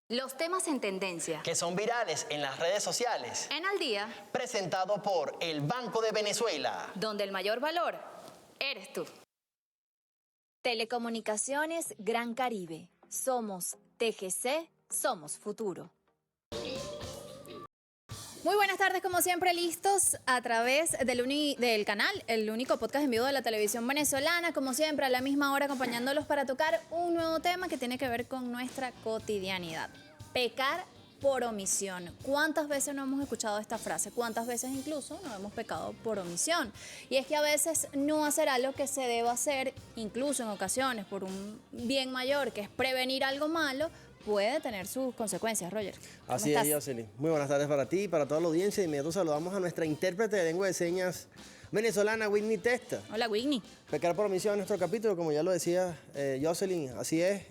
Los temas en tendencia. Que son virales en las redes sociales. En Al Día. Presentado por el Banco de Venezuela. Donde el mayor valor eres tú. Telecomunicaciones Gran Caribe. Somos TGC, somos futuro. Muy buenas tardes, como siempre, listos a través del canal, el único podcast en vivo de la televisión venezolana, como siempre, a la misma hora, acompañándolos para tocar un nuevo tema que tiene que ver con nuestra cotidianidad. Pecar por omisión. ¿Cuántas veces no hemos escuchado esta frase? ¿Cuántas veces incluso no hemos pecado por omisión? Y es que a veces no hacer algo que se deba hacer, incluso en ocasiones por un bien mayor, que es prevenir algo malo, puede tener sus consecuencias. Roger, ¿cómo Así estás? es, Jocelyn. Muy buenas tardes para ti y para toda la audiencia. De inmediato saludamos a nuestra intérprete de lengua de señas venezolana, Whitney Testa. Hola, Whitney. Pecar por omisión en nuestro capítulo, como ya lo decía Jocelyn, así es.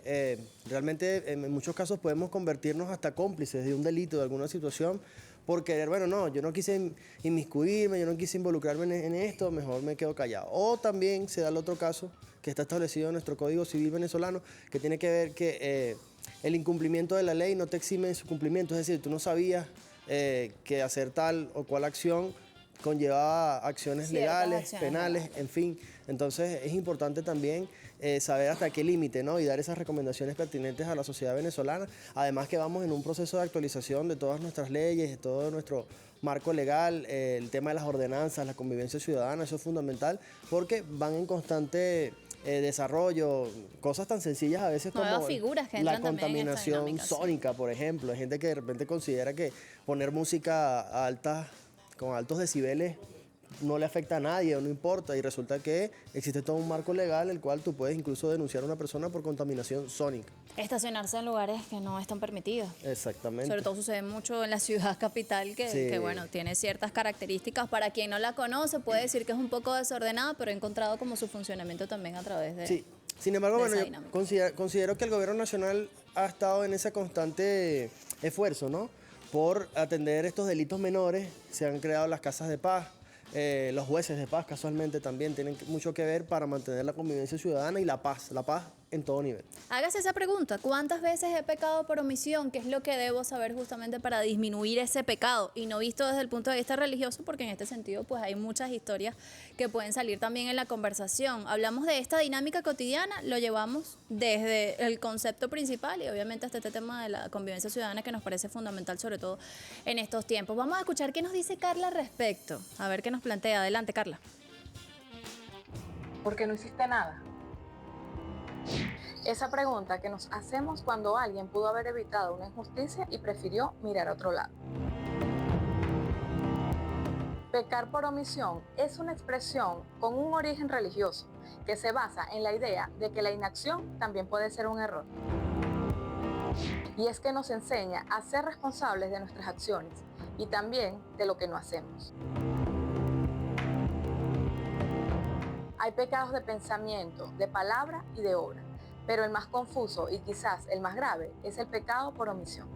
Realmente en muchos casos podemos convertirnos hasta cómplices de un delito, de alguna situación, por querer, bueno, no, yo no quise inmiscuirme, yo no quise involucrarme en esto, mejor me quedo callado. O también se da el otro caso que está establecido en nuestro Código Civil venezolano, que tiene que ver que el incumplimiento de la ley no te exime de su cumplimiento, es decir, tú no sabías que hacer tal o cual acción conllevaba acciones legales, penales, en fin. Entonces es importante también saber hasta qué límite, ¿no? Y dar esas recomendaciones pertinentes a la sociedad venezolana. Además que vamos en un proceso de actualización de todas nuestras leyes, de todo nuestro marco legal, el tema de las ordenanzas, la convivencia ciudadana, eso es fundamental porque van en constante desarrollo, cosas tan sencillas a veces como la contaminación sónica, por ejemplo. Hay gente que de repente considera que poner música alta, con altos decibeles, no le afecta a nadie o no importa, y resulta que existe todo un marco legal el cual tú puedes incluso denunciar a una persona por contaminación sónica. Estacionarse en lugares que no están permitidos. Exactamente. Sobre todo sucede mucho en la ciudad capital que bueno, tiene ciertas características. Para quien no la conoce puede decir que es un poco desordenada, pero he encontrado como su funcionamiento también a través de... Sí, sin embargo, bueno, yo considero que el gobierno nacional ha estado en ese constante esfuerzo, ¿no? Por atender estos delitos menores. Se han creado las casas de paz, los jueces de paz casualmente también tienen mucho que ver para mantener la convivencia ciudadana y la paz en todo nivel. Hágase esa pregunta, ¿cuántas veces he pecado por omisión? ¿Qué es lo que debo saber justamente para disminuir ese pecado? Y no visto desde el punto de vista religioso, porque en este sentido pues hay muchas historias que pueden salir también en la conversación. Hablamos de esta dinámica cotidiana, lo llevamos desde el concepto principal y obviamente hasta este tema de la convivencia ciudadana que nos parece fundamental, sobre todo en estos tiempos. Vamos a escuchar qué nos dice Carla al respecto, a ver qué nos plantea. Adelante, Carla. ¿Por qué no hiciste nada? Esa pregunta que nos hacemos cuando alguien pudo haber evitado una injusticia y prefirió mirar a otro lado. Pecar por omisión es una expresión con un origen religioso que se basa en la idea de que la inacción también puede ser un error. Y es que nos enseña a ser responsables de nuestras acciones y también de lo que no hacemos. Hay pecados de pensamiento, de palabra y de obra, pero el más confuso y quizás el más grave es el pecado por omisión.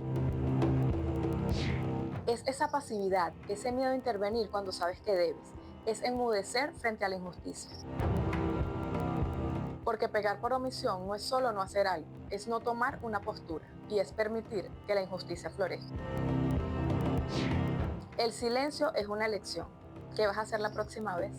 Es esa pasividad, ese miedo a intervenir cuando sabes que debes, es enmudecer frente a la injusticia. Porque pecar por omisión no es solo no hacer algo, es no tomar una postura y es permitir que la injusticia florezca. El silencio es una elección. ¿Qué vas a hacer la próxima vez?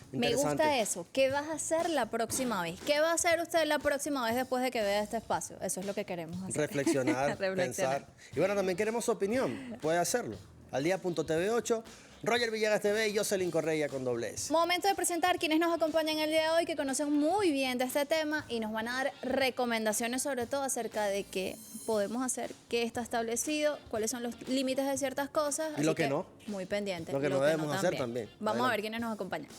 Me gusta eso. ¿Qué vas a hacer la próxima vez? ¿Qué va a hacer usted la próxima vez después de que vea este espacio? Eso es lo que queremos hacer. Reflexionar, pensar. Y bueno, también queremos su opinión. Puede hacerlo. Aldía.tv8, Roger Villegas TV y Jocelyn Correia con +S. Momento de presentar quienes nos acompañan el día de hoy, que conocen muy bien de este tema y nos van a dar recomendaciones sobre todo acerca de qué podemos hacer, qué está establecido, cuáles son los límites de ciertas cosas. Y lo que no. Muy pendiente. Lo que no debemos hacer también. Vamos a ver quiénes nos acompañan.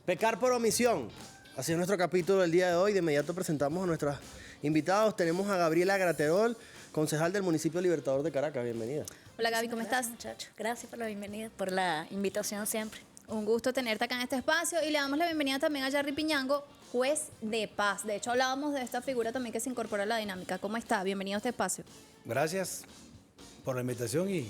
Pecar por omisión. Así es nuestro capítulo del día de hoy. De inmediato presentamos a nuestros invitados. Tenemos a Gabriela Graterol, concejal del municipio Libertador de Caracas. Bienvenida. Hola Gaby, ¿cómo estás? Gracias, muchachos. Gracias por la bienvenida, por la invitación siempre. Un gusto tenerte acá en este espacio y le damos la bienvenida también a Jerry Piñango, juez de paz. De hecho, hablábamos de esta figura también que se incorpora a la dinámica. ¿Cómo está? Bienvenido a este espacio. Gracias por la invitación y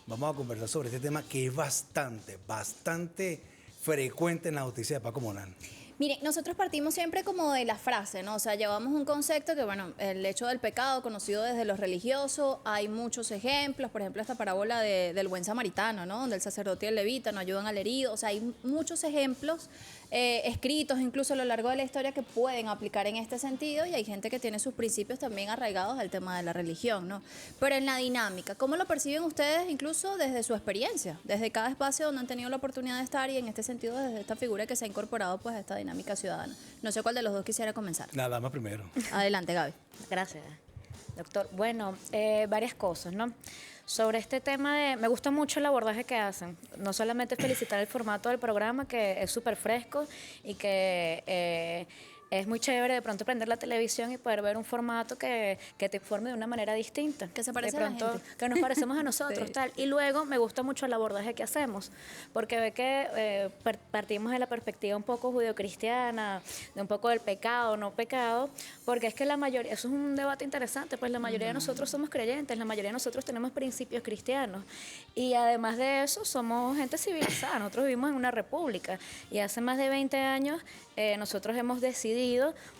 vamos a conversar sobre este tema que es bastante frecuente en la justicia de paz comunal. Mire, nosotros partimos siempre como de la frase, ¿no? O sea, llevamos un concepto que, bueno, el hecho del pecado conocido desde los religiosos, hay muchos ejemplos, por ejemplo, esta parábola del buen samaritano, ¿no? Donde el sacerdote y el levita no ayudan al herido, o sea, hay muchos ejemplos escritos incluso a lo largo de la historia que pueden aplicar en este sentido y hay gente que tiene sus principios también arraigados al tema de la religión, ¿no? Pero en la dinámica, ¿cómo lo perciben ustedes incluso desde su experiencia, desde cada espacio donde han tenido la oportunidad de estar y en este sentido desde esta figura que se ha incorporado pues a esta dinámica ciudadana? No sé cuál de los dos quisiera comenzar. Nada más primero. Adelante, Gaby. Gracias, doctor. Bueno, varias cosas, ¿no? Sobre este tema me gusta mucho el abordaje que hacen. No solamente felicitar el formato del programa, que es súper fresco y que es muy chévere de pronto prender la televisión y poder ver un formato que te informe de una manera distinta. Que se parece de a la pronto, gente. que nos parecemos a nosotros, Sí. tal. Y luego me gusta mucho el abordaje que hacemos, porque ve que partimos de la perspectiva un poco judeocristiana, de un poco del pecado, no pecado, porque es que la mayoría, eso es un debate interesante, pues la mayoría de nosotros somos creyentes, la mayoría de nosotros tenemos principios cristianos, y además de eso somos gente civilizada, nosotros vivimos en una república, y hace más de 20 años nosotros hemos decidido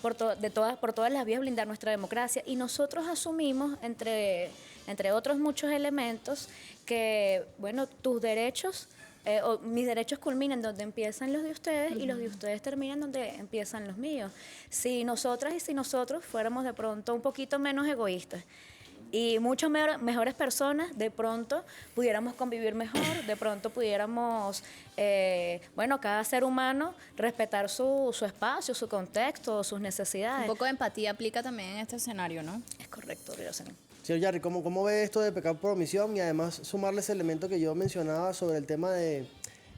por todas las vías blindar nuestra democracia y nosotros asumimos entre otros muchos elementos que, bueno, tus derechos, o mis derechos culminan donde empiezan los de ustedes y los de ustedes terminan donde empiezan los míos. Si nosotras y si nosotros fuéramos de pronto un poquito menos egoístas y mucho mejores personas, de pronto pudiéramos convivir mejor, de pronto pudiéramos, bueno, cada ser humano respetar su espacio, su contexto, sus necesidades. Un poco de empatía aplica también en este escenario, ¿no? Es correcto, Rosana. Señor Yarri, ¿cómo ve esto de pecar por omisión? Y además sumarle ese elemento que yo mencionaba sobre el tema de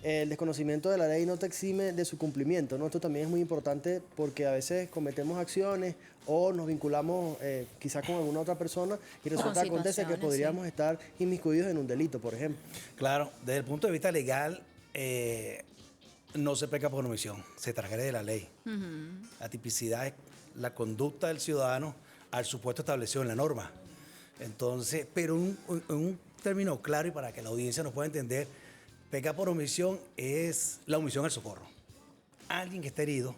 el desconocimiento de la ley no te exime de su cumplimiento, ¿no? Esto también es muy importante porque a veces cometemos acciones o nos vinculamos quizás con alguna otra persona y resulta Con acontece que situaciones, podríamos estar inmiscuidos en un delito, por ejemplo. Claro, desde el punto de vista legal, no se peca por omisión, se transgrede la ley. La tipicidad es la conducta del ciudadano al supuesto establecido en la norma. Entonces, pero en un término claro y para que la audiencia nos pueda entender, pecar por omisión es la omisión al socorro. Alguien que está herido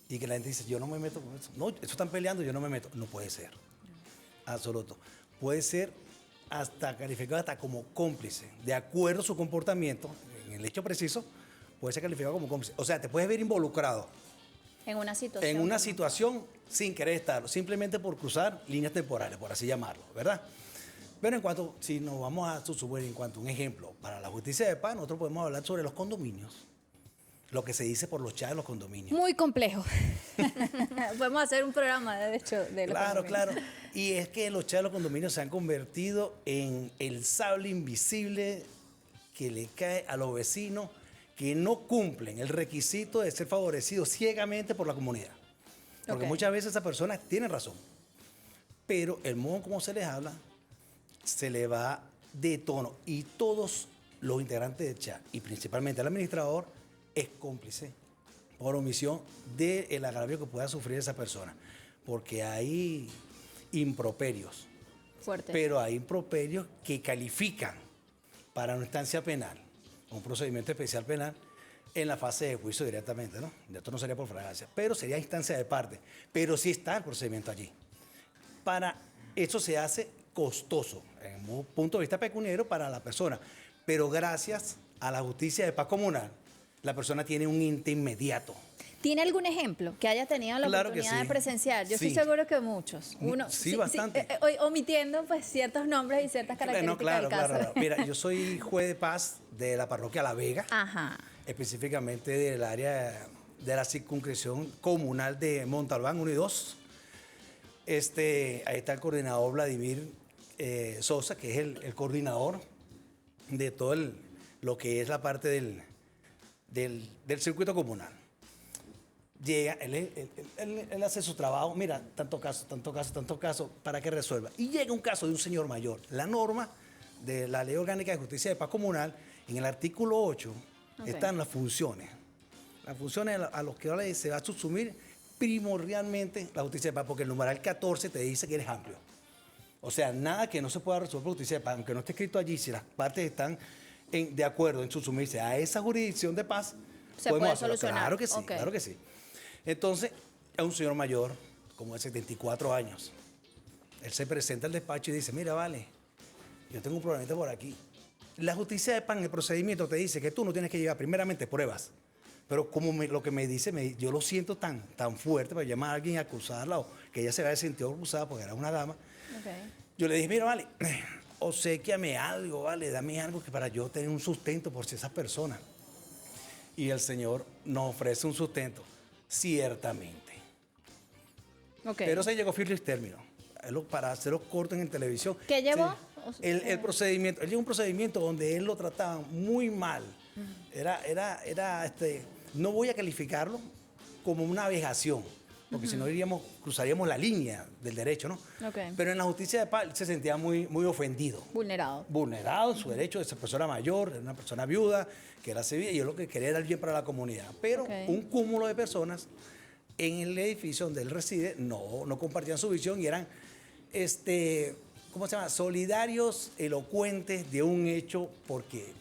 y que la gente dice, yo no me meto con eso. No, eso están peleando, yo no me meto. No puede ser. Absoluto. Puede ser hasta calificado hasta como cómplice. De acuerdo a su comportamiento, en el hecho preciso, puede ser calificado como cómplice. O sea, te puedes ver involucrado En una situación. en una situación sin querer estarlo, simplemente por cruzar líneas temporales, por así llamarlo, ¿verdad? Pero en cuanto, si nos vamos a subir en cuanto a un ejemplo, para la justicia de paz, nosotros podemos hablar sobre los condominios, lo que se dice por los chats de los condominios. Muy complejo. Podemos hacer un programa, de hecho, de los Claro, condominios. claro. Y es que los chats de los condominios se han convertido en el sable invisible que le cae a los vecinos que no cumplen el requisito de ser favorecidos ciegamente por la comunidad. Porque Ok. muchas veces esas personas tienen razón, pero el modo como se les habla se le va de tono y todos los integrantes del chat y principalmente el administrador es cómplice por omisión del agravio que pueda sufrir esa persona, porque hay improperios, Fuerte. pero hay improperios que califican para una instancia penal, un procedimiento especial penal, en la fase de juicio directamente, ¿no? Esto no sería por fragancia, pero sería instancia de parte, pero sí está el procedimiento allí. Para eso se hace costoso, en un punto de vista pecuniario para la persona, pero gracias a la justicia de paz comunal, la persona tiene un ente inmediato. ¿Tiene algún ejemplo que haya tenido la Claro que oportunidad de sí. presenciar? Yo estoy Sí. seguro que muchos. Sí, bastante. Omitiendo pues ciertos nombres y ciertas características No, claro, del caso. claro. Mira, yo soy juez de paz de la parroquia La Vega, Ajá. específicamente del área de la circunscripción comunal de Montalbán 1 y 2. Ahí está el coordinador Vladimir Sosa, que es el coordinador de todo lo que es la parte del circuito comunal. llega, él hace su trabajo, mira, tanto caso, para que resuelva. Y llega un caso de un señor mayor. La norma de la Ley Orgánica de Justicia de Paz Comunal, en el artículo 8, están las funciones. Las funciones a los que se va a subsumir primordialmente la justicia de paz, porque el numeral 14 te dice que eres amplio. O sea, nada que no se pueda resolver por justicia de paz, aunque no esté escrito allí, si las partes están de acuerdo en subsumirse a esa jurisdicción de paz, Se podemos puede hacerlo. solucionar. Claro que sí, Ok. claro que sí. Entonces, es un señor mayor, como de 74 años. Él se presenta al despacho y dice, mira, vale, yo tengo un problemita por aquí. La justicia de paz en el procedimiento te dice que tú no tienes que llevar primeramente pruebas. Pero como lo que me dice, yo lo siento tan fuerte para llamar a alguien y acusarla o que ella se vaya sentido acusada porque era una dama. Yo le dije, mira, vale, obséquiame algo, vale, dame algo que para yo tener un sustento por si esas personas. Y el Señor nos ofrece un sustento, ciertamente. Pero se llegó a firme término. Para hacerlo corto en televisión. ¿Qué llevó? Sí, el procedimiento, él llevó un procedimiento donde él lo trataban muy mal. No voy a calificarlo como una vejación, porque si no cruzaríamos la línea del derecho, ¿no? Pero en la justicia de paz se sentía muy ofendido. Vulnerado en su derecho de ser persona mayor, de una persona viuda, que era civil, y yo lo que quería era el bien para la comunidad. Pero un cúmulo de personas en el edificio donde él reside no compartían su visión y eran, ¿cómo se llama? Solidarios, elocuentes de un hecho porque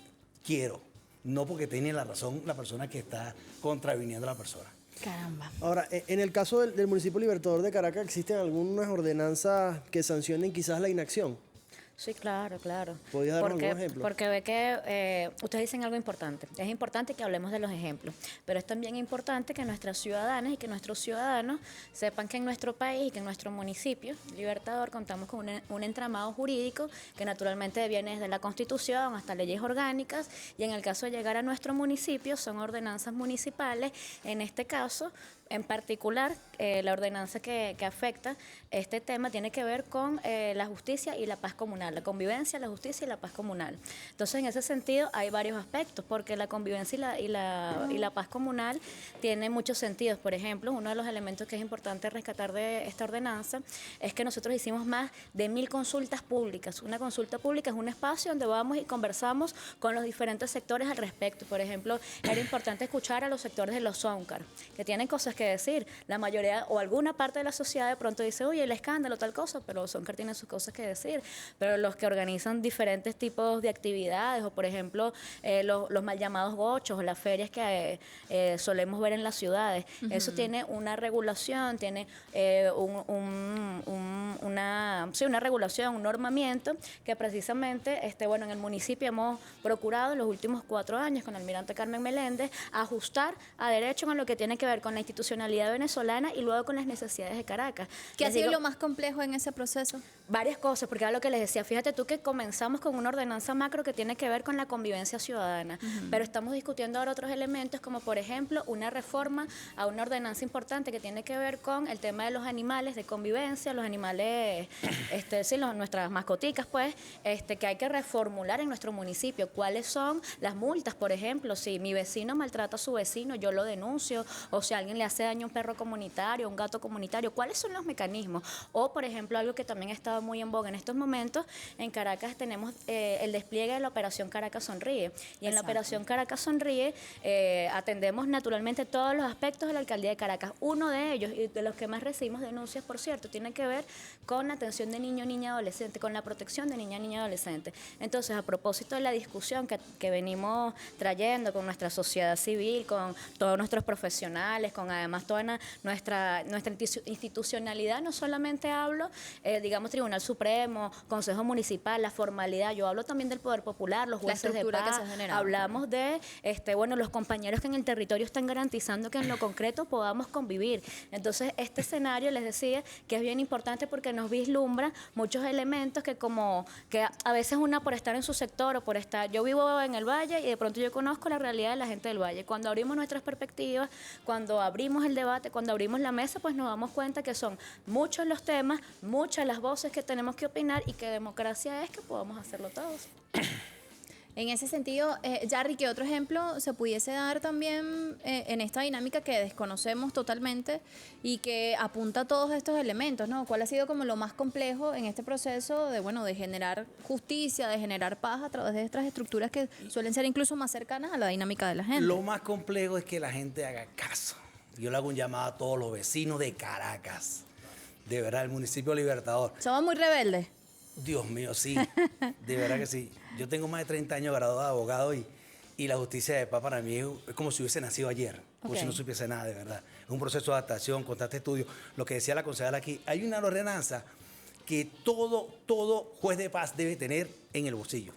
quiero, no porque tiene la razón la persona que está contraviniendo a la persona. Caramba. Ahora, en el caso del municipio Libertador de Caracas, ¿existen algunas ordenanzas que sancionen quizás la inacción? Sí, claro. ¿Podrías darnos algún ejemplo? Porque ve que ustedes dicen algo importante. Es importante que hablemos de los ejemplos, pero es también importante que nuestras ciudadanas y que nuestros ciudadanos sepan que en nuestro país y que en nuestro municipio, Libertador, contamos con un entramado jurídico que naturalmente viene desde la Constitución hasta leyes orgánicas, y en el caso de llegar a nuestro municipio son ordenanzas municipales. En este caso, en particular, la ordenanza que afecta este tema tiene que ver con la justicia y la paz comunal, la convivencia, la justicia y la paz comunal. Entonces, en ese sentido, hay varios aspectos, porque la convivencia y la paz comunal tiene muchos sentidos. Por ejemplo, uno de los elementos que es importante rescatar de esta ordenanza es que nosotros hicimos más de 1000 consultas públicas. Una consulta pública es un espacio donde vamos y conversamos con los diferentes sectores al respecto. Por ejemplo, era importante escuchar a los sectores de los SONCAR, que tienen cosas que decir. La mayoría o alguna parte de la sociedad de pronto dice, oye, el escándalo, tal cosa, pero los SONCAR tienen sus cosas que decir. Pero los que organizan diferentes tipos de actividades, o por ejemplo, los mal llamados gochos o las ferias que solemos ver en las ciudades, eso tiene una regulación, tiene una regulación, un normamiento que precisamente, en el municipio hemos procurado en los últimos 4 años con el almirante Carmen Meléndez ajustar a derecho con lo que tiene que ver con la institucionalidad venezolana y luego con las necesidades de Caracas. ¿Qué ha sido lo más complejo en ese proceso? Varias cosas, porque era lo que les decía, fíjate tú que comenzamos con una ordenanza macro que tiene que ver con la convivencia ciudadana, pero estamos discutiendo ahora otros elementos como por ejemplo una reforma a una ordenanza importante que tiene que ver con el tema de los animales de convivencia, los animales, nuestras mascoticas pues, que hay que reformular en nuestro municipio. ¿Cuáles son las multas? Por ejemplo, si mi vecino maltrata a su vecino, yo lo denuncio, o si alguien le hace daño a un perro comunitario, a un gato comunitario, ¿cuáles son los mecanismos? O por ejemplo, algo que también ha estado muy en boga en estos momentos, en Caracas tenemos el despliegue de la Operación Caracas Sonríe. Y en la Operación Caracas Sonríe atendemos naturalmente todos los aspectos de la Alcaldía de Caracas. Uno de ellos, y de los que más recibimos denuncias, por cierto, tiene que ver con la atención de niño, niña, adolescente, con la protección de niña, niña, adolescente. Entonces, a propósito de la discusión que venimos trayendo con nuestra sociedad civil, con todos nuestros profesionales, con además toda nuestra institucionalidad, no solamente hablo, Tribunal Supremo, Consejo Municipal, la formalidad, yo hablo también del Poder Popular, los jueces de paz, hablamos de los compañeros que en el territorio están garantizando que en lo concreto podamos convivir. Entonces, este escenario, les decía, que es bien importante porque nos vislumbra muchos elementos que a veces una por estar en su sector o por estar, yo vivo en el Valle y de pronto yo conozco la realidad de la gente del Valle. Cuando abrimos nuestras perspectivas, cuando abrimos el debate, cuando abrimos la mesa, pues nos damos cuenta que son muchos los temas, muchas las voces que tenemos que opinar y que democracia es que podamos hacerlo todos. En ese sentido, Yarry, ¿qué otro ejemplo se pudiese dar también en esta dinámica que desconocemos totalmente y que apunta a todos estos elementos, ¿no? ¿Cuál ha sido como lo más complejo en este proceso de, bueno, de generar justicia, de generar paz a través de estas estructuras que suelen ser incluso más cercanas a la dinámica de la gente? Lo más complejo es que la gente haga caso. Yo le hago un llamado a todos los vecinos de Caracas, de verdad, el municipio Libertador. Somos muy rebeldes. Dios mío, sí, de verdad que sí. Yo tengo más de 30 años graduado de abogado y la justicia de paz para mí es como si hubiese nacido ayer, como si no supiese nada, de verdad. Es un proceso de adaptación, constante estudio. Lo que decía la concejala aquí, hay una ordenanza que todo juez de paz debe tener en el bolsillo,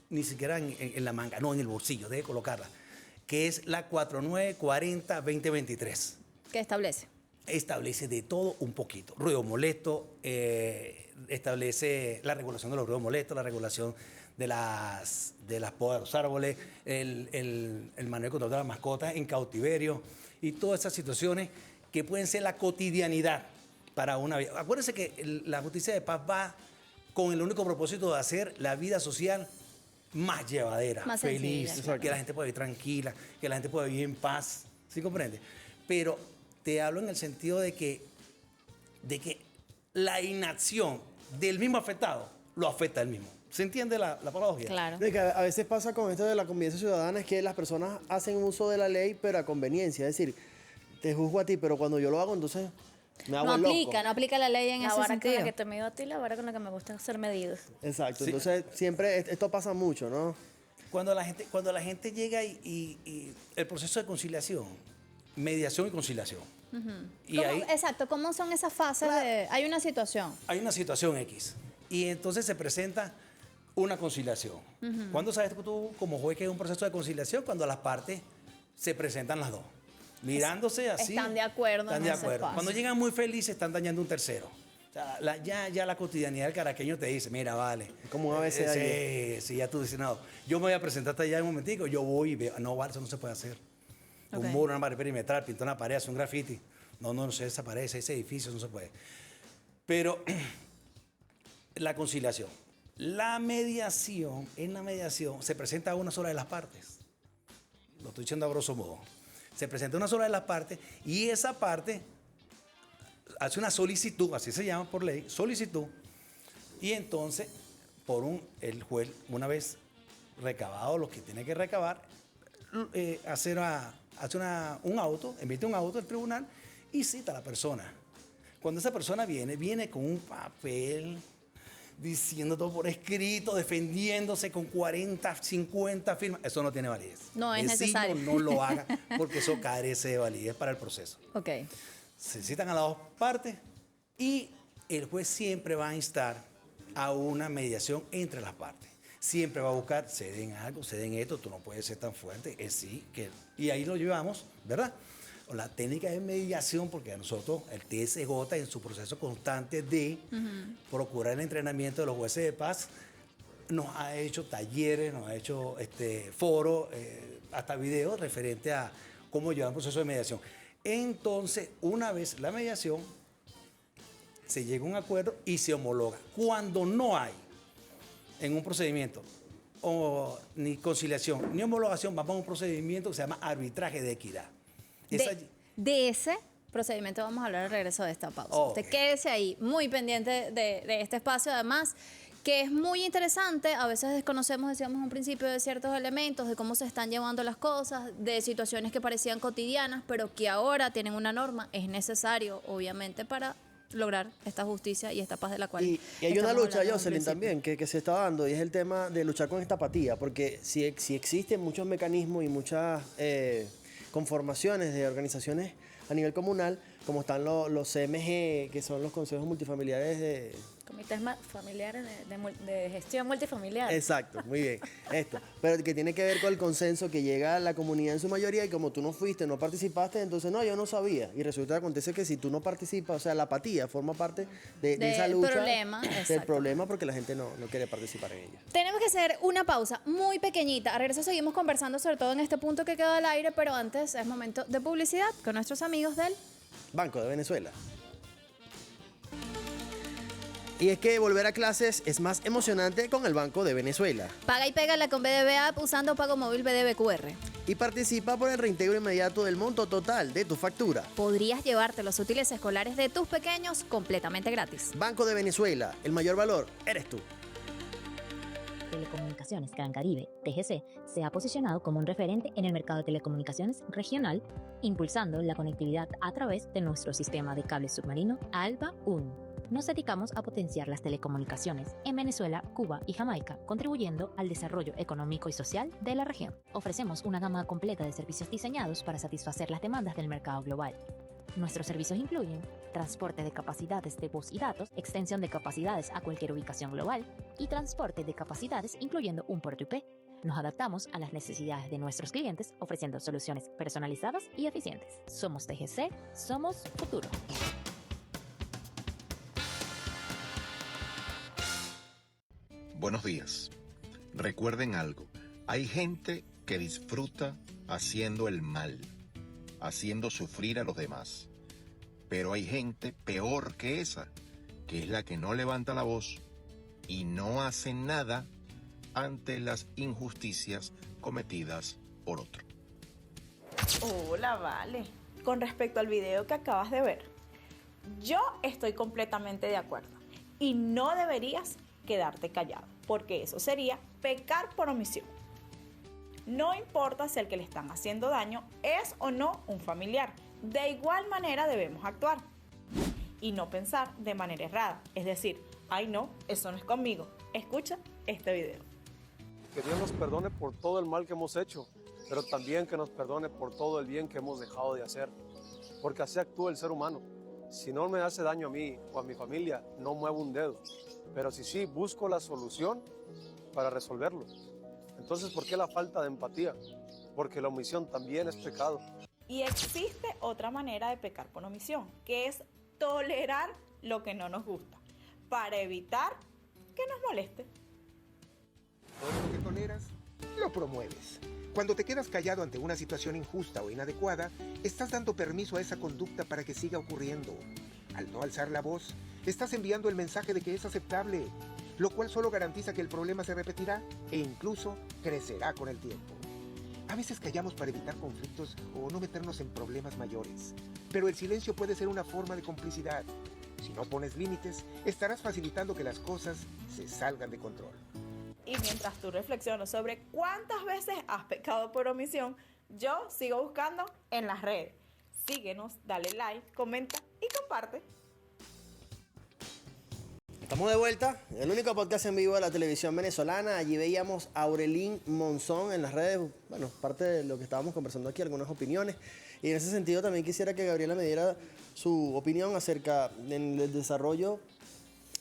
ni siquiera en la manga, no, en el bolsillo, debe colocarla, que es la 4940-2023. ¿Qué establece? Establece de todo un poquito. Ruido molesto, establece la regulación de los ruidos molestos, la regulación de las podas de los árboles, el manejo y control de las mascotas en cautiverio y todas esas situaciones que pueden ser la cotidianidad para una vida. Acuérdense que la justicia de paz va con el único propósito de hacer la vida social más llevadera, más feliz, sencilla, que la gente pueda vivir tranquila, que la gente pueda vivir en paz. ¿Sí comprende? Pero te hablo en el sentido de que la inacción del mismo afectado lo afecta al mismo. ¿Se entiende la paradoja? Claro. De que a veces pasa con esto de la convivencia ciudadana es que las personas hacen uso de la ley pero a conveniencia, es decir, te juzgo a ti, pero cuando yo lo hago entonces me hago No el loco. aplica la ley en La ese vara con sentido. la que te mido a ti, la vara con la que me gusta ser medidos. Exacto, Sí. entonces siempre esto pasa mucho, ¿no? Cuando la gente llega y el proceso de conciliación, mediación y conciliación. Y ¿Cómo- ahí exacto, ¿cómo son esas fases de...? Hay una situación. hay una situación X. Y entonces se presenta una conciliación. ¿Cuándo sabes tú como juez que es un proceso de conciliación? Cuando las partes se presentan las dos. Mirándose así. Están de acuerdo Están en de ese acuerdo. espacio. Cuando llegan muy felices, están dañando un tercero. O sea, ya la cotidianidad del caraqueño te dice, mira, vale. Como un abecedario. Sí, ya tú dices, no, yo me voy a presentarte allá en un momentico, yo voy y veo, no, vale, eso no se puede hacer. Ok. Un muro, una pared perimetral, pintar una pared, hacer un graffiti. No se desaparece, ese edificio no se puede. Pero la conciliación. En la mediación se presenta a una sola de las partes. Lo estoy diciendo a grosso modo. Se presenta una sola de las partes y esa parte hace una solicitud, así se llama por ley, solicitud, y entonces el juez, una vez recabado lo que tiene que recabar, un auto, emite un auto al tribunal y cita a la persona. Cuando esa persona viene con un papel diciendo todo por escrito, defendiéndose con 40, 50 firmas. Eso no tiene validez. No es Vecino, necesario. no lo haga porque eso carece de validez para el proceso. Ok. Se citan a las dos partes y el juez siempre va a instar a una mediación entre las partes. Siempre va a buscar, ceden algo, ceden esto, tú no puedes ser tan fuerte. Y ahí lo llevamos, ¿verdad? O la técnica de mediación, porque a nosotros, el TSJ, en su proceso constante de procurar el entrenamiento de los jueces de paz, nos ha hecho talleres, nos ha hecho foros, hasta videos referente a cómo llevar un proceso de mediación. Entonces, una vez la mediación, se llega a un acuerdo y se homologa. Cuando no hay en un procedimiento ni conciliación ni homologación, vamos a un procedimiento que se llama arbitraje de equidad. De ese procedimiento vamos a hablar al regreso de esta pausa. Ok. Usted quédese ahí, muy pendiente de este espacio, además, que es muy interesante. A veces desconocemos, decíamos en un principio, de ciertos elementos, de cómo se están llevando las cosas, de situaciones que parecían cotidianas, pero que ahora tienen una norma. Es necesario, obviamente, para lograr esta justicia y esta paz de la cual Y hay una estamos lucha, hablando en un Jocelyn, principio. también, que se está dando, y es el tema de luchar con esta apatía, porque si existen muchos mecanismos y muchas conformaciones de organizaciones a nivel comunal, como están los CMG, que son los consejos multifamiliares de... Comités familiares de gestión multifamiliar. Exacto, muy bien, esto. Pero que tiene que ver con el consenso que llega a la comunidad en su mayoría, y como tú no fuiste, no participaste, entonces no, yo no sabía. Y resulta que acontece que si tú no participas, o sea, la apatía forma parte de esa Del lucha. problema, Del exacto. problema, porque la gente no quiere participar en ella. Tenemos que hacer una pausa muy pequeñita. A regreso seguimos conversando sobre todo en este punto que quedó al aire, pero antes es momento de publicidad con nuestros amigos del... Banco de Venezuela. Y es que volver a clases es más emocionante con el Banco de Venezuela. Paga y pégala con BDB App usando Pago Móvil BDB QR. Y participa por el reintegro inmediato del monto total de tu factura. Podrías llevarte los útiles escolares de tus pequeños completamente gratis. Banco de Venezuela, el mayor valor eres tú. Telecomunicaciones Gran Caribe, TGC, se ha posicionado como un referente en el mercado de telecomunicaciones regional, impulsando la conectividad a través de nuestro sistema de cable submarino ALBA 1. Nos dedicamos a potenciar las telecomunicaciones en Venezuela, Cuba y Jamaica, contribuyendo al desarrollo económico y social de la región. Ofrecemos una gama completa de servicios diseñados para satisfacer las demandas del mercado global. Nuestros servicios incluyen transporte de capacidades de voz y datos, extensión de capacidades a cualquier ubicación global y transporte de capacidades incluyendo un puerto IP. Nos adaptamos a las necesidades de nuestros clientes ofreciendo soluciones personalizadas y eficientes. Somos TGC, somos futuro. Buenos días. Recuerden algo, hay gente que disfruta haciendo el mal, haciendo sufrir a los demás. Pero hay gente peor que esa, que es la que no levanta la voz y no hace nada ante las injusticias cometidas por otro. Hola, Vale. Con respecto al video que acabas de ver, yo estoy completamente de acuerdo y no deberías quedarte callado, porque eso sería pecar por omisión. No importa si el que le están haciendo daño es o no un familiar, de igual manera debemos actuar y no pensar de manera errada, es decir, ay no, eso no es conmigo. Escucha este video. Que Dios nos perdone por todo el mal que hemos hecho, pero también que nos perdone por todo el bien que hemos dejado de hacer, porque así actúa el ser humano. Si no me hace daño a mí o a mi familia, no muevo un dedo, pero si sí, busco la solución para resolverlo. Entonces, ¿por qué la falta de empatía? Porque la omisión también es pecado. Y existe otra manera de pecar por omisión, que es tolerar lo que no nos gusta, para evitar que nos moleste. Todo lo que toleras, lo promueves. Cuando te quedas callado ante una situación injusta o inadecuada, estás dando permiso a esa conducta para que siga ocurriendo. Al no alzar la voz, estás enviando el mensaje de que es aceptable, lo cual solo garantiza que el problema se repetirá e incluso crecerá con el tiempo. A veces callamos para evitar conflictos o no meternos en problemas mayores, pero el silencio puede ser una forma de complicidad. Si no pones límites, estarás facilitando que las cosas se salgan de control. Y mientras tú reflexionas sobre cuántas veces has pecado por omisión, yo sigo buscando en las redes. Síguenos, dale like, comenta y comparte. Estamos de vuelta, el único podcast en vivo de la televisión venezolana. Allí veíamos a Aurelín Monzón en las redes, bueno, parte de lo que estábamos conversando aquí, algunas opiniones. Y en ese sentido también quisiera que Gabriela me diera su opinión acerca del desarrollo.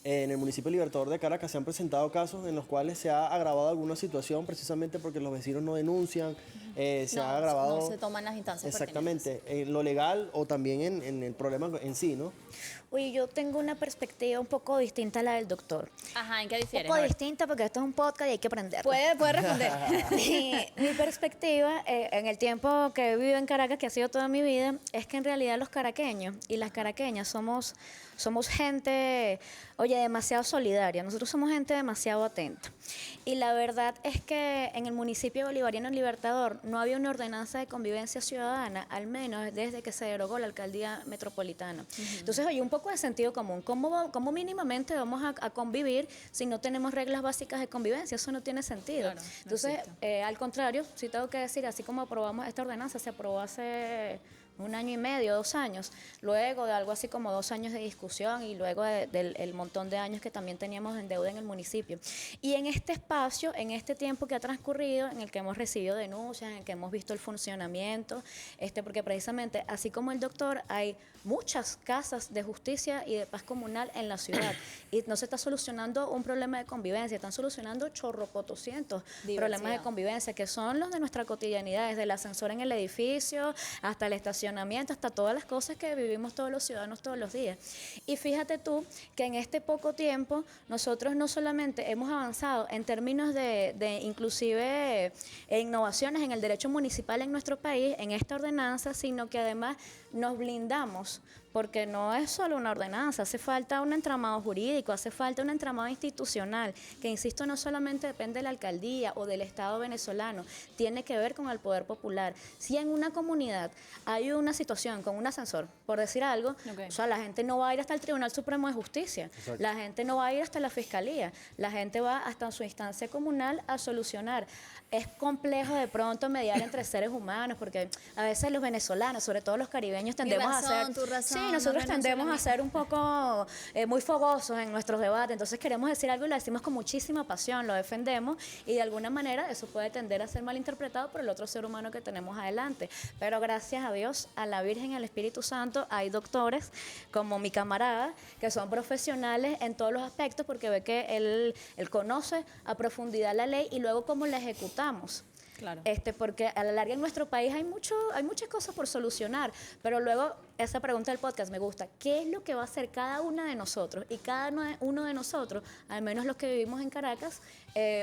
En el municipio Libertador de Caracas se han presentado casos en los cuales se ha agravado alguna situación precisamente porque los vecinos no denuncian, se ha agravado... No se toman las instancias exactamente, en lo legal o también en el problema en sí, ¿no? Oye, yo tengo una perspectiva un poco distinta a la del doctor. Ajá, ¿en qué difieres? Un poco distinta porque esto es un podcast y hay que aprender. Puede responder. Mi perspectiva, en el tiempo que he vivido en Caracas, que ha sido toda mi vida, es que en realidad los caraqueños y las caraqueñas somos gente, oye, demasiado solidaria. Nosotros somos gente demasiado atenta. Y la verdad es que en el municipio bolivariano Libertador no había una ordenanza de convivencia ciudadana, al menos desde que se derogó la alcaldía metropolitana. Entonces, oye, un poco de sentido común. ¿Cómo mínimamente vamos a convivir si no tenemos reglas básicas de convivencia? Eso no tiene sentido. Claro, Entonces, al contrario, sí tengo que decir, así como aprobamos esta ordenanza, se aprobó hace 1 año y medio, 2 años, luego de algo así como 2 años de discusión y luego del montón de años que también teníamos en deuda en el municipio. Y en este espacio, en este tiempo que ha transcurrido, en el que hemos recibido denuncias, en el que hemos visto el funcionamiento, porque precisamente, así como el doctor, hay muchas casas de justicia y de paz comunal en la ciudad y no se está solucionando un problema de convivencia, están solucionando chorropotoscientos problemas de convivencia que son los de nuestra cotidianidad, desde el ascensor en el edificio hasta el estacionamiento, hasta todas las cosas que vivimos todos los ciudadanos todos los días. Y fíjate tú que en este poco tiempo nosotros no solamente hemos avanzado en términos de inclusive innovaciones en el derecho municipal en nuestro país, en esta ordenanza, sino que además nos blindamos porque no es solo una ordenanza, hace falta un entramado jurídico, hace falta un entramado institucional, que insisto, no solamente depende de la alcaldía o del Estado venezolano, tiene que ver con el poder popular. Si en una comunidad hay una situación con un ascensor, por decir algo, o sea, la gente no va a ir hasta el Tribunal Supremo de Justicia, Exacto. la gente no va a ir hasta la Fiscalía, la gente va hasta su instancia comunal a solucionar. Es complejo de pronto mediar entre seres humanos, porque a veces los venezolanos, sobre todo los caribeños, tendemos a ser... tu razón, Sí, nosotros no, tendemos a venezolano. ser un poco muy fogosos en nuestros debates, entonces queremos decir algo y lo decimos con muchísima pasión, lo defendemos y de alguna manera eso puede tender a ser malinterpretado por el otro ser humano que tenemos adelante. Pero gracias a Dios, a la Virgen y al Espíritu Santo, hay doctores como mi camarada que son profesionales en todos los aspectos porque ve que él conoce a profundidad la ley y luego cómo la ejecutamos. Claro. Porque a la larga en nuestro país hay muchas cosas por solucionar, pero luego esa pregunta del podcast me gusta. ¿Qué es lo que va a hacer cada una de nosotros y cada uno de nosotros, al menos los que vivimos en Caracas,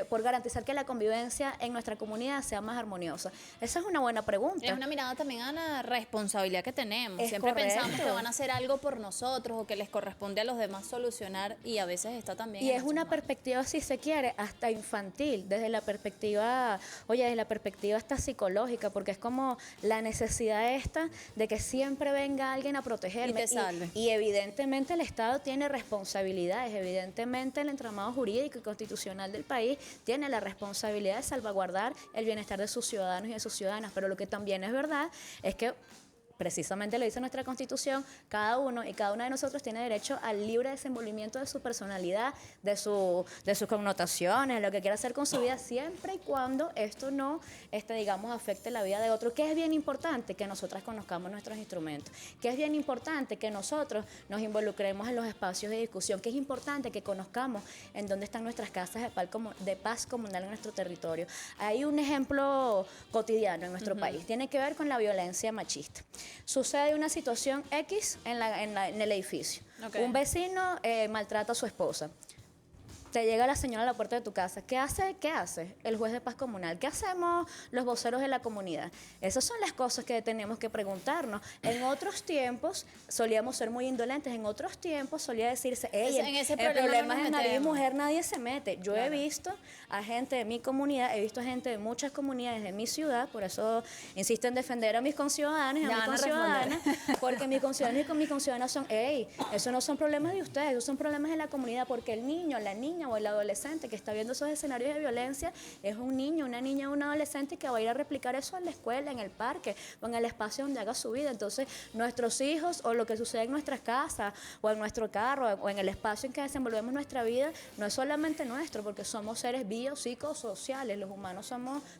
por garantizar que la convivencia en nuestra comunidad sea más armoniosa? Esa es una buena pregunta. Es una mirada también a la responsabilidad que tenemos. Es Siempre correcto. pensamos que van a hacer algo por nosotros o que les corresponde a los demás solucionar y a veces está también Y en es nuestras una manos. perspectiva, si se quiere, hasta infantil, desde la perspectiva hasta psicológica, porque es como la necesidad esta de que siempre venga alguien a protegerme. Y te salve. Y evidentemente el Estado tiene responsabilidades, evidentemente el entramado jurídico y constitucional del país tiene la responsabilidad de salvaguardar el bienestar de sus ciudadanos y de sus ciudadanas, pero lo que también es verdad es que precisamente lo dice nuestra Constitución, cada uno y cada una de nosotros tiene derecho al libre desenvolvimiento de su personalidad, de sus connotaciones, lo que quiera hacer con su vida, siempre y cuando esto no, afecte la vida de otro. Que es bien importante que nosotras conozcamos nuestros instrumentos, que es bien importante que nosotros nos involucremos en los espacios de discusión, que es importante que conozcamos en dónde están nuestras casas de paz comunal en nuestro territorio. Hay un ejemplo cotidiano en nuestro país, tiene que ver con la violencia machista. Sucede una situación X en el edificio. Okay. Un vecino maltrata a su esposa. Te llega la señora a la puerta de tu casa. ¿Qué hace? ¿Qué hace el juez de paz comunal? ¿Qué hacemos los voceros de la comunidad? Esas son las cosas que tenemos que preguntarnos. En otros tiempos solíamos ser muy indolentes. En otros tiempos solía decirse, "Ey, En ese el problema problema no es de nos marido y metemos". mujer, nadie se mete". Yo he Claro. visto a gente de mi comunidad, he visto a gente de muchas comunidades de mi ciudad, por eso insisto en defender a mis conciudadanos y a Ya mis van a responder. conciudadanas, porque mis conciudadanos y mis conciudadanas son, esos no son problemas de ustedes, esos son problemas de la comunidad, porque el niño, la niña o el adolescente que está viendo esos escenarios de violencia es un niño, una niña o un adolescente que va a ir a replicar eso en la escuela, en el parque o en el espacio donde haga su vida. Entonces, nuestros hijos o lo que sucede en nuestras casas o en nuestro carro o en el espacio en que desenvolvemos nuestra vida no es solamente nuestro, porque somos seres biopsicosociales, los humanos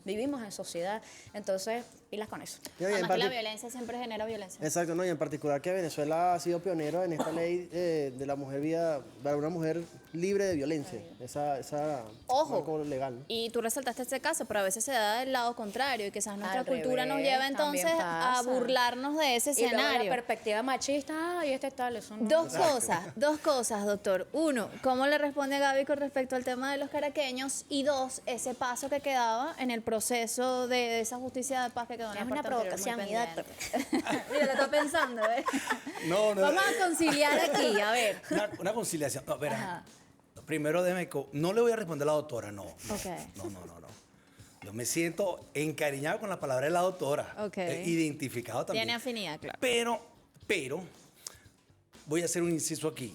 vivimos en sociedad. Entonces, pilas con eso. Y en Además que la partic- violencia siempre genera violencia. Exacto, ¿no? Y en particular que Venezuela ha sido pionero en esta ley de la mujer vida, para una mujer libre de violencia, esa Ojo. marco legal, ¿no? Y tú resaltaste este caso, pero a veces se da del lado contrario y quizás nuestra Al cultura nos revés, lleva entonces también a pasa. burlarnos de ese Y luego escenario. la perspectiva machista, y tal, eso no. Dos cosas, doctor. Uno, ¿cómo le responde Gaby con respecto al tema de los caraqueños? Y dos, ese paso que quedaba en el proceso de esa justicia de paz que quedó en Es la una parte anterior, provocación, muy mi pendiente. Mira, lo está pensando, ¿eh? No, no. Vamos a conciliar aquí, a ver. Una conciliación. No, verá. Ajá. Primero no le voy a responder a la doctora, no. Ok. No. Yo me siento encariñado con la palabra de la doctora. Ok. Identificado también. Tiene afinidad, claro. Pero, voy a hacer un inciso aquí.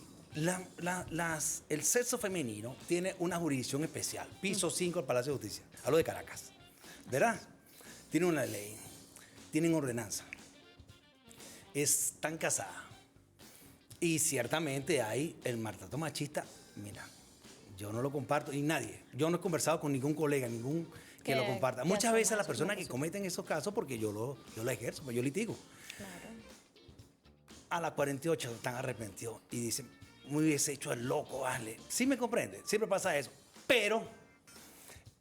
El sexo femenino tiene una jurisdicción especial. Piso 5 del Palacio de Justicia. Hablo de Caracas. ¿Verdad? Tienen una ley. Tienen ordenanza. Están casadas. Y ciertamente hay el maltrato machista. Mira, yo no lo comparto y nadie. Yo no he conversado con ningún colega, que lo comparta. Muchas veces las personas que cometen esos casos, porque yo lo ejerzo, pues yo litigo. A las 48 están arrepentidos y dicen, me hubiese hecho el loco, vale. Sí me comprende, siempre pasa eso. Pero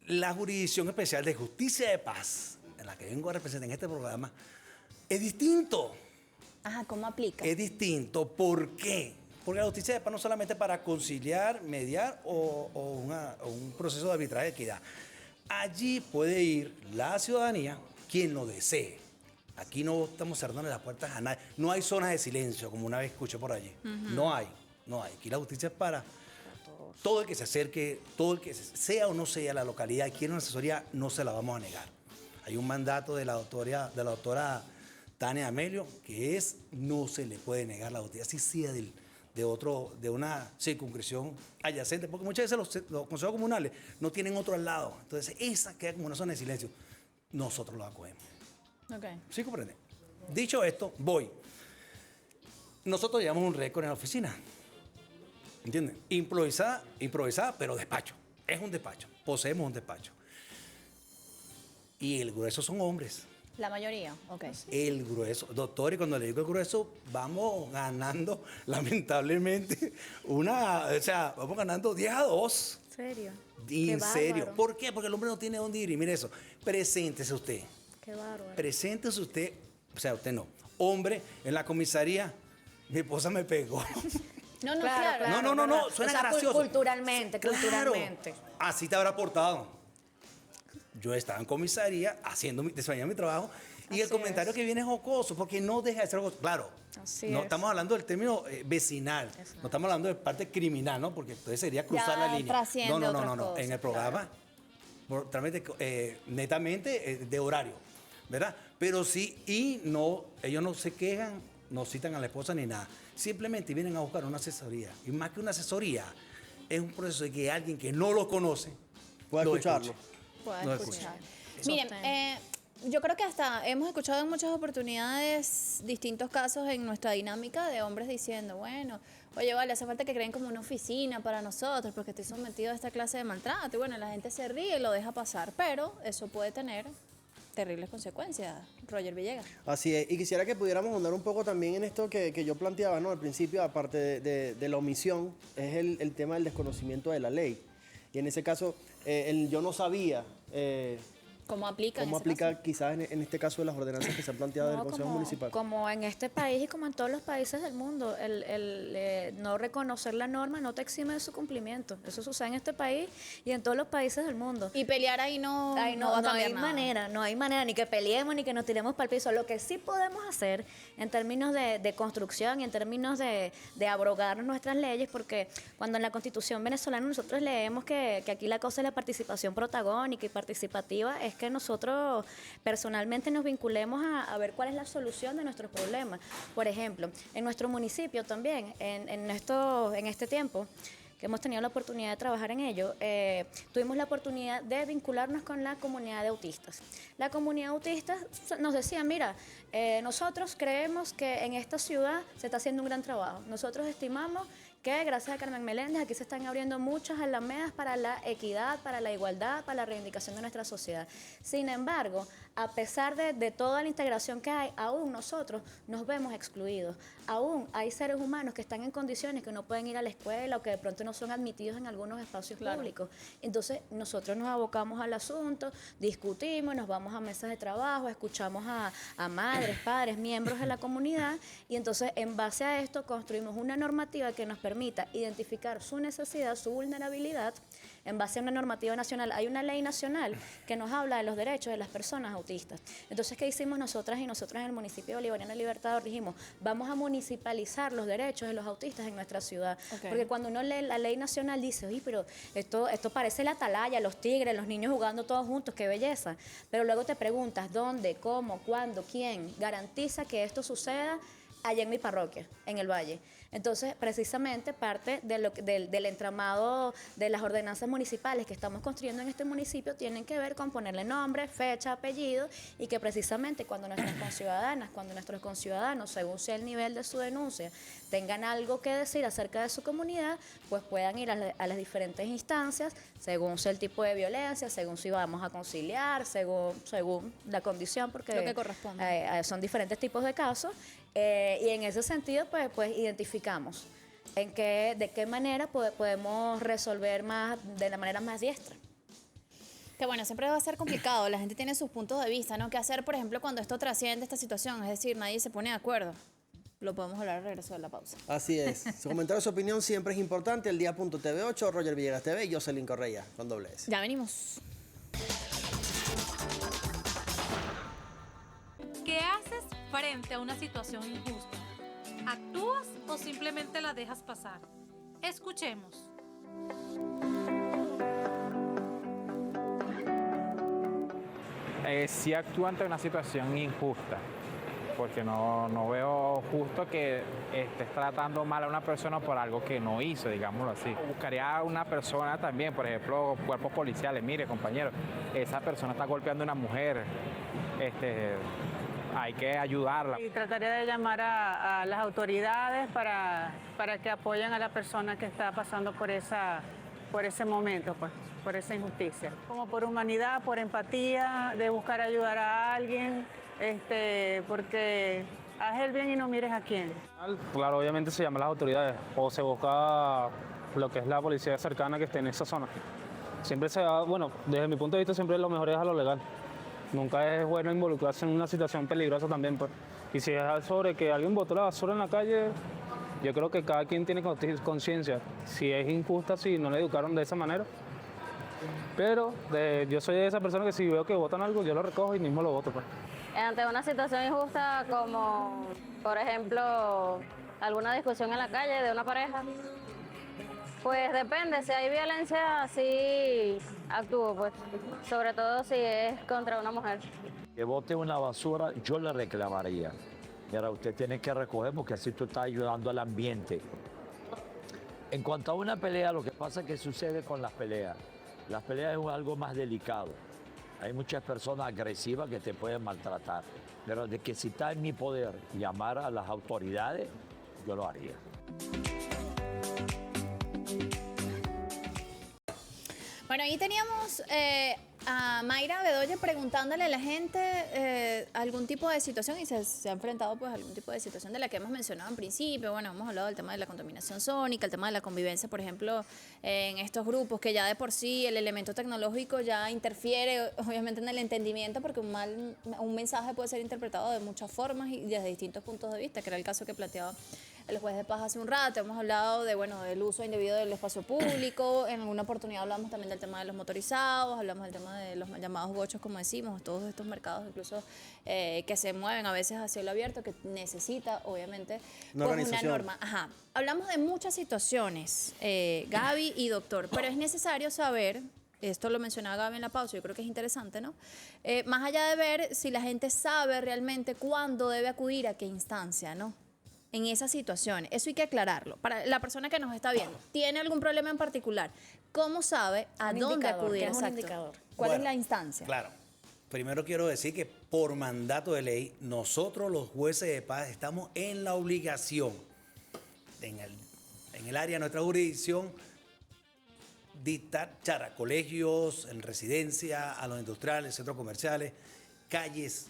la Jurisdicción Especial de Justicia de Paz, en la que vengo a representar en este programa, es distinto. Ajá, ¿cómo aplica? Es distinto. ¿Por qué? Porque la justicia de paz no solamente para conciliar, mediar o un proceso de arbitraje de equidad. Allí puede ir la ciudadanía, quien lo desee. Aquí no estamos cerrando las puertas a nadie. No hay zonas de silencio, como una vez escuché por allí. No hay. Aquí la justicia es para todo el que se acerque, todo el que sea o no sea la localidad y quiera una asesoría, no se la vamos a negar. Hay un mandato de la doctora Tania Amelio, que es, no se le puede negar la justicia, así sea de una circunscripción adyacente, porque muchas veces los consejos comunales no tienen otro al lado. Entonces, esa queda como una zona de silencio. Nosotros lo acogemos. Okay. ¿Sí comprende? Dicho esto, voy. Nosotros llevamos un récord en la oficina. ¿Entienden? Improvisada, pero despacho. Es un despacho. Poseemos un despacho. Y el grueso son hombres. La mayoría, ok. El grueso. Doctor, y cuando le digo el grueso, vamos ganando, lamentablemente, vamos ganando 10-2. ¿En serio? En Qué serio. bárbaro. ¿Por qué? Porque el hombre no tiene dónde ir. Y mire eso. Preséntese usted. Qué bárbaro. Preséntese usted. O sea, usted no. Hombre, en la comisaría, mi esposa me pegó. No, claro. No. Suena gracioso. Culturalmente. Así te habrá portado. Yo estaba en comisaría desempeñando mi trabajo y el comentario que viene es jocoso porque no deja de ser jocoso. Claro, no estamos hablando del término vecinal, no estamos hablando de parte criminal, ¿no? Porque entonces sería cruzar la línea. No. En el programa, netamente de horario, ¿verdad? Pero sí, ellos no se quejan, no citan a la esposa ni nada. Simplemente vienen a buscar una asesoría. Y más que una asesoría, es un proceso de que alguien que no lo conoce pueda escucharlo. Pueda escuchar. Miren, yo creo que hasta hemos escuchado en muchas oportunidades distintos casos en nuestra dinámica de hombres diciendo, bueno, oye, vale, hace falta que creen como una oficina para nosotros porque estoy sometido a esta clase de maltrato. Y bueno, la gente se ríe y lo deja pasar, pero eso puede tener terribles consecuencias. Roger Villegas. Así es, y quisiera que pudiéramos ahondar un poco también en esto que yo planteaba, ¿no? Al principio, aparte de la omisión, es el tema del desconocimiento de la ley. Y en ese caso, yo no sabía ¿Cómo aplica? Quizás en este caso de las ordenanzas que se han planteado del Consejo Municipal. Como en este país y como en todos los países del mundo, el no reconocer la norma no te exime de su cumplimiento. Eso sucede en este país y en todos los países del mundo. Y pelear ahí no va a cambiar nada. No hay manera, ni que peleemos, ni que nos tiremos para el piso. Lo que sí podemos hacer en términos de construcción y en términos de abrogar nuestras leyes, porque cuando en la Constitución venezolana nosotros leemos que aquí la cosa es la participación protagónica y participativa, es que nosotros personalmente nos vinculemos a ver cuál es la solución de nuestros problemas. Por ejemplo, en nuestro municipio también, en este tiempo que hemos tenido la oportunidad de trabajar en ello, tuvimos la oportunidad de vincularnos con la comunidad de autistas. La comunidad de autistas nos decía, mira, nosotros creemos que en esta ciudad se está haciendo un gran trabajo. Nosotros estimamos que gracias a Carmen Meléndez aquí se están abriendo muchas alamedas para la equidad, para la igualdad, para la reivindicación de nuestra sociedad. Sin embargo, a pesar de toda la integración que hay, aún nosotros nos vemos excluidos. Aún hay seres humanos que están en condiciones que no pueden ir a la escuela o que de pronto no son admitidos en algunos espacios públicos. Entonces, nosotros nos abocamos al asunto, discutimos, nos vamos a mesas de trabajo, escuchamos a madres, padres, miembros de la comunidad y entonces, en base a esto, construimos una normativa que nos permita identificar su necesidad, su vulnerabilidad, en base a una normativa nacional. Hay una ley nacional que nos habla de los derechos de las personas autistas. Entonces, ¿qué hicimos nosotras y nosotros en el municipio bolivariano Libertador? Dijimos, vamos a municipalizar los derechos de los autistas en nuestra ciudad. Porque cuando uno lee la ley nacional dice, oye, pero esto parece la atalaya, los tigres, los niños jugando todos juntos, qué belleza. Pero luego te preguntas, ¿dónde, cómo, cuándo, quién garantiza que esto suceda allá en mi parroquia, en el Valle? Entonces, precisamente parte del entramado de las ordenanzas municipales que estamos construyendo en este municipio tienen que ver con ponerle nombre, fecha, apellido y que precisamente cuando nuestras conciudadanas, cuando nuestros conciudadanos, según sea el nivel de su denuncia, tengan algo que decir acerca de su comunidad, pues puedan ir a las diferentes instancias, según sea el tipo de violencia, según si vamos a conciliar, según la condición, porque lo que corresponde. Son diferentes tipos de casos. Y en ese sentido, pues identificamos de qué manera podemos resolver de la manera más diestra. Que bueno, siempre va a ser complicado, la gente tiene sus puntos de vista, ¿no? ¿Qué hacer, por ejemplo, cuando esto trasciende esta situación? Es decir, nadie se pone de acuerdo. Lo podemos hablar al regreso de la pausa. Así es. Su comentario, su opinión siempre es importante. El día.tv8, Roger Villegas TV y Jocelyn Correa con doble S. Ya venimos. ¿Qué haces frente a una situación injusta? ¿Actúas o simplemente la dejas pasar? Escuchemos. Sí actúo ante una situación injusta, porque no veo justo que estés tratando mal a una persona por algo que no hizo, digámoslo así. Buscaría a una persona también, por ejemplo, cuerpos policiales. Mire, compañero, esa persona está golpeando a una mujer, hay que ayudarla. Y trataría de llamar a las autoridades para que apoyen a la persona que está pasando por ese momento, pues, por esa injusticia. Como por humanidad, por empatía, de buscar ayudar a alguien, porque haz el bien y no mires a quién. Claro, obviamente se llama a las autoridades o se busca lo que es la policía cercana que esté en esa zona. Siempre se va, bueno, desde mi punto de vista siempre lo mejor es a lo legal. Nunca es bueno involucrarse en una situación peligrosa también, pues. Y si es sobre que alguien botó la basura en la calle, yo creo que cada quien tiene conciencia. Si es injusta, si no le educaron de esa manera. Pero yo soy de esa persona que si veo que botan algo, yo lo recojo y mismo lo boto, pues. Ante una situación injusta como, por ejemplo, alguna discusión en la calle de una pareja, pues depende, si hay violencia, sí actúo, pues, sobre todo si es contra una mujer. Que bote una basura, yo le reclamaría. Mira, usted tiene que recoger porque así tú estás ayudando al ambiente. En cuanto a una pelea, lo que pasa es que sucede con las peleas. Las peleas es algo más delicado. Hay muchas personas agresivas que te pueden maltratar. Pero de que si está en mi poder llamar a las autoridades, yo lo haría. Bueno, ahí teníamos a Mayra Bedoya preguntándole a la gente algún tipo de situación y se ha enfrentado pues a algún tipo de situación de la que hemos mencionado en principio. Bueno, hemos hablado del tema de la contaminación sónica, el tema de la convivencia, por ejemplo, en estos grupos, que ya de por sí el elemento tecnológico ya interfiere obviamente en el entendimiento, porque un mensaje puede ser interpretado de muchas formas y desde distintos puntos de vista, que era el caso que planteaba el juez de paz hace un rato. Hemos hablado de, bueno, del uso indebido del espacio público. En alguna oportunidad hablamos también del tema de los motorizados, hablamos del tema de los llamados gochos, como decimos, todos estos mercados incluso que se mueven a veces a cielo abierto, que necesita obviamente pues, una norma. Ajá. Hablamos de muchas situaciones, Gaby y doctor, pero es necesario saber, esto lo mencionaba Gaby en la pausa, yo creo que es interesante, ¿no? Más allá de ver si la gente sabe realmente cuándo debe acudir a qué instancia, ¿no? En esa situación. Eso hay que aclararlo. Para la persona que nos está viendo, ¿tiene algún problema en particular? ¿Cómo sabe a dónde acudir? ¿Qué es un indicador? ¿Cuál es la instancia? Claro. Primero quiero decir que por mandato de ley, nosotros los jueces de paz estamos en la obligación, en el área de nuestra jurisdicción, dictar charlas, colegios, en residencia, a los industriales, centros comerciales, calles,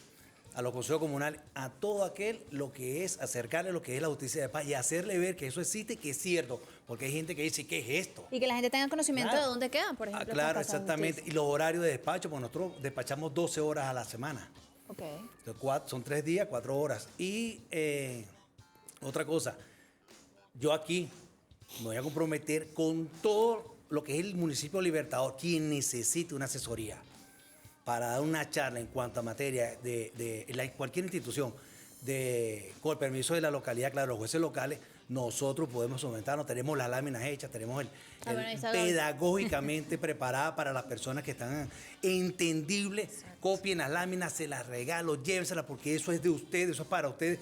a los consejos comunales, a todo aquel lo que es acercarle lo que es la justicia de paz y hacerle ver que eso existe, que es cierto, porque hay gente que dice, ¿qué es esto? Y que la gente tenga conocimiento de dónde queda, por ejemplo. Claro, exactamente. Y los horarios de despacho, pues nosotros despachamos 12 horas a la semana. Ok. Entonces, son 3 días, 4 horas. Y otra cosa, yo aquí me voy a comprometer con todo lo que es el municipio Libertador, quien necesite una asesoría para dar una charla en cuanto a materia de cualquier institución, con el permiso de la localidad, claro, los jueces locales, nosotros podemos solventarnos, tenemos las láminas hechas, tenemos pedagógicamente preparada para las personas que están entendibles, copien las láminas, se las regalo, llévenselas, porque eso es de ustedes, eso es para ustedes.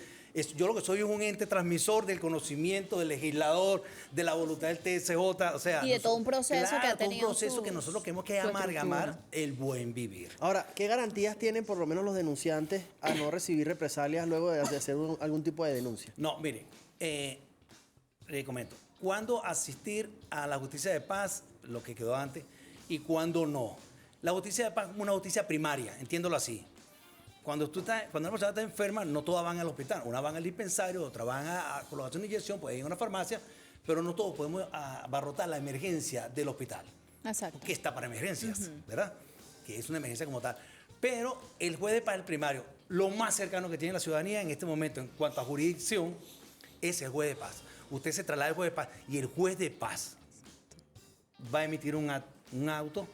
Yo lo que soy es un ente transmisor del conocimiento del legislador, de la voluntad del TSJ, o sea... Y de todo un proceso que ha tenido un proceso que nosotros tenemos que amalgamar el buen vivir. Ahora, ¿qué garantías tienen por lo menos los denunciantes a no recibir represalias luego de hacer algún tipo de denuncia? No, mire, le comento, ¿cuándo asistir a la justicia de paz, lo que quedó antes, y cuándo no? La justicia de paz es una justicia primaria, entiéndolo así. Cuando una persona está enferma, no todas van al hospital. Una van al dispensario, otra van a colocación de inyección, puede ir a una farmacia, pero no todos podemos abarrotar la emergencia del hospital. Exacto. Que está para emergencias, ¿verdad? Que es una emergencia como tal. Pero el juez de paz, el primario, lo más cercano que tiene la ciudadanía en este momento en cuanto a jurisdicción, es el juez de paz. Usted se traslada al juez de paz y el juez de paz va a emitir un auto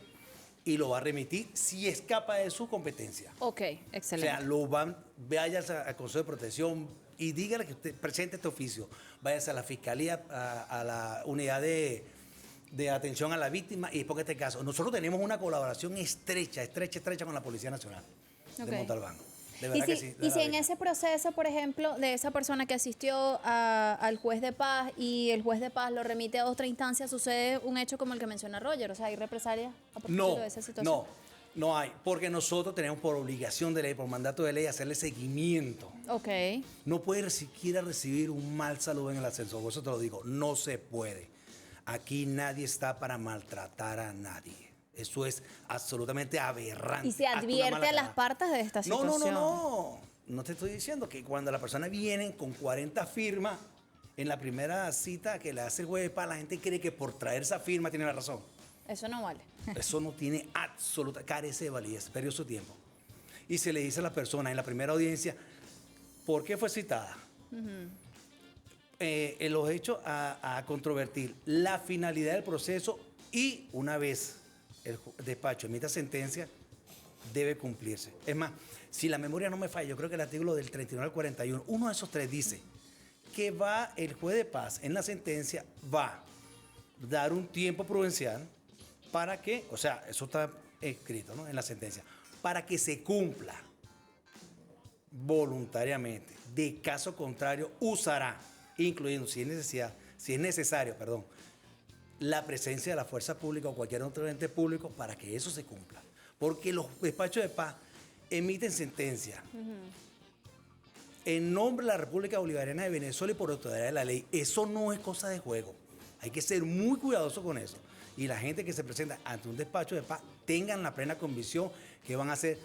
y lo va a remitir si escapa de su competencia. Ok, excelente. O sea, vayas al Consejo de Protección y dígale que usted presente este oficio. Váyase a la Fiscalía, a la unidad de atención a la víctima y después este caso. Nosotros tenemos una colaboración estrecha con la Policía Nacional Ok. de Montalbán. De Y verdad que si, sí. y si en ese proceso, por ejemplo, de esa persona que asistió al juez de paz y el juez de paz lo remite a otra instancia, sucede un hecho como el que menciona Roger, o sea, hay represalia a propósito de esa situación. No hay, porque nosotros tenemos por obligación de ley, por mandato de ley, hacerle seguimiento. Ok. No puede siquiera recibir un mal saludo en el ascensor, por eso te lo digo, no se puede. Aquí nadie está para maltratar a nadie. Eso es absolutamente aberrante. Y se Hasta una advierte mala a las cara. partes de esta situación. No te estoy diciendo que cuando la persona viene con 40 firmas en la primera cita que le hace el juez de paz, la gente cree que por traer esa firma tiene la razón. Eso no vale. Eso no tiene carece de validez, perdió su tiempo. Y se le dice a la persona en la primera audiencia, ¿por qué fue citada? Los hechos a controvertir, la finalidad del proceso y una vez el despacho emita sentencia, debe cumplirse. Es más, si la memoria no me falla, yo creo que el artículo del 39 al 41, uno de esos tres dice que el juez de paz en la sentencia va a dar un tiempo prudencial para que, o sea, eso está escrito, ¿no?, en la sentencia, para que se cumpla voluntariamente. De caso contrario, usará, incluyendo si es necesario, la presencia de la fuerza pública o cualquier otro ente público para que eso se cumpla. Porque los despachos de paz emiten sentencia en nombre de la República Bolivariana de Venezuela y por autoridad de la ley. Eso no es cosa de juego. Hay que ser muy cuidadoso con eso. Y la gente que se presenta ante un despacho de paz tengan la plena convicción que van a ser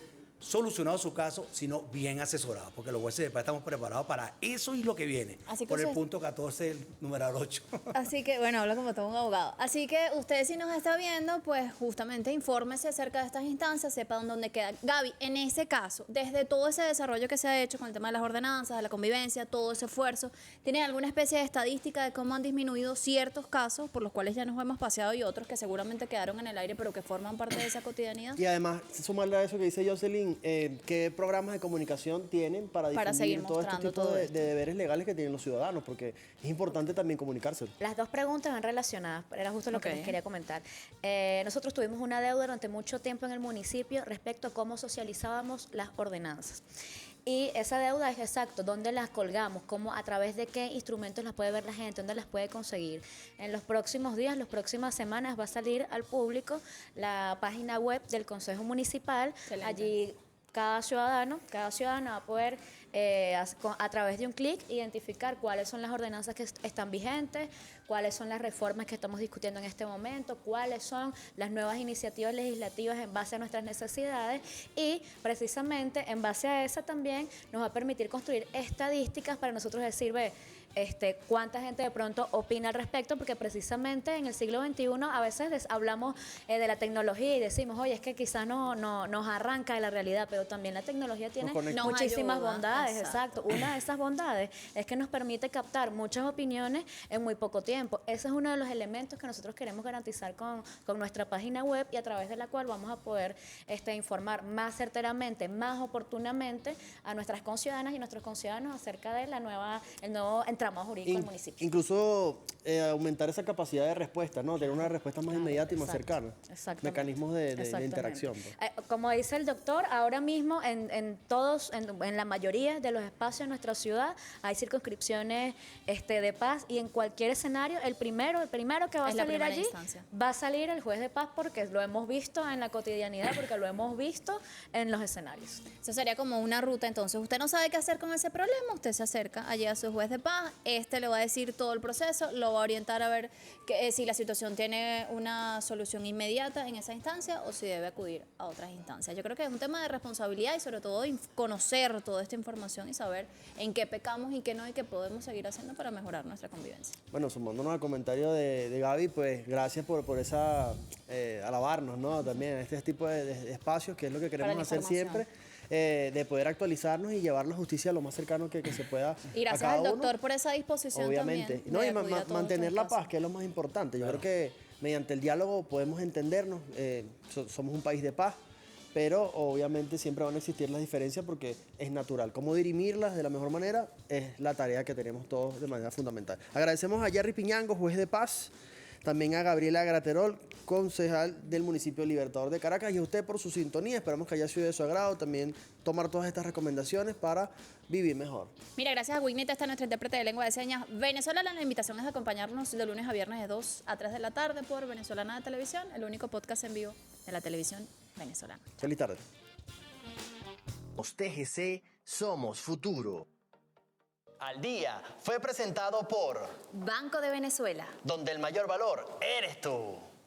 solucionados su caso, sino bien asesorados, porque los jueces de paz estamos preparados para eso y lo que viene. Así que por el usted- punto 14, el numeral 8. Así que, bueno, habla como todo un abogado. Así que usted si nos está viendo, pues justamente infórmese acerca de estas instancias, sepa dónde queda. Gaby, en ese caso, desde todo ese desarrollo que se ha hecho con el tema de las ordenanzas, de la convivencia, todo ese esfuerzo, ¿tiene alguna especie de estadística de cómo han disminuido ciertos casos por los cuales ya nos hemos paseado y otros que seguramente quedaron en el aire pero que forman parte de esa cotidianidad? Y además, sumarle a eso que dice Jocelyn, ¿qué programas de comunicación tienen para seguir difundir todo este mostrando tipo todo de esto? deberes legales que tienen los ciudadanos? Porque es importante también comunicárselo. Las dos preguntas van relacionadas, era justo lo que Ok. les quería comentar. Nosotros tuvimos una deuda durante mucho tiempo en el municipio respecto a cómo socializábamos las ordenanzas. Y esa deuda es exacto, dónde las colgamos, cómo, a través de qué instrumentos las puede ver la gente, dónde las puede conseguir. En los próximos días, las próximas semanas va a salir al público la página web del Consejo Municipal. Excelente. Allí cada ciudadano va a poder a través de un clic identificar cuáles son las ordenanzas que están vigentes, cuáles son las reformas que estamos discutiendo en este momento, cuáles son las nuevas iniciativas legislativas en base a nuestras necesidades y precisamente en base a esa también nos va a permitir construir estadísticas para nosotros decir, cuánta gente de pronto opina al respecto, porque precisamente en el siglo XXI a veces hablamos de la tecnología y decimos, oye, es que quizás no nos arranca de la realidad, pero también la tecnología tiene conecta. muchísimas Nos ayuda, bondades, exacto. Una de esas bondades es que nos permite captar muchas opiniones en muy poco tiempo. Ese es uno de los elementos que nosotros queremos garantizar con nuestra página web y a través de la cual vamos a poder informar más certeramente, más oportunamente a nuestras conciudadanas y nuestros conciudadanos acerca de el nuevo entramado jurídico del municipio. Incluso aumentar esa capacidad de respuesta, ¿no? Tener una respuesta más inmediata y más cercana. Exactamente. Mecanismos de Exactamente. interacción. pues. Como dice el doctor, ahora mismo en la mayoría de los espacios de nuestra ciudad hay circunscripciones de paz y en cualquier escenario el primero que va a Es la salir primera allí instancia. va a salir el juez de paz porque lo hemos visto en la cotidianidad, porque lo hemos visto en los escenarios. Eso sería como una ruta. Entonces, usted no sabe qué hacer con ese problema, usted se acerca allí a su juez de paz, le va a decir todo el proceso, lo va a orientar a ver si la situación tiene una solución inmediata en esa instancia o si debe acudir a otras instancias. Yo creo que es un tema de responsabilidad y sobre todo conocer toda esta información y saber en qué pecamos y qué no y qué podemos seguir haciendo para mejorar nuestra convivencia. Bueno, sumándonos al comentario de Gaby, pues gracias por esa alabarnos, ¿no? También este tipo de espacios, que es lo que queremos la hacer información. siempre, de poder actualizarnos y llevar la justicia lo más cercano que se pueda Y gracias a cada al uno. doctor por esa disposición Obviamente. también. No, de y acudir a todos mantener estos la espacios. paz, que es lo más importante. Yo creo que mediante el diálogo podemos entendernos, somos un país de paz, pero obviamente siempre van a existir las diferencias porque es natural. Cómo dirimirlas de la mejor manera es la tarea que tenemos todos de manera fundamental. Agradecemos a Jerry Piñango, juez de paz, también a Gabriela Graterol, concejal del municipio Libertador de Caracas, y a usted por su sintonía. Esperamos que haya sido de su agrado también tomar todas estas recomendaciones para vivir mejor. Mira, gracias a Wignita, está nuestra intérprete de lengua de señas venezolana. La invitación es acompañarnos de lunes a viernes de 2 a 3 de la tarde por Venezolana de Televisión, el único podcast en vivo de la televisión venezolana. Feliz tarde. TGC Somos Futuro. Al Día fue presentado por Banco de Venezuela. Donde el mayor valor eres tú.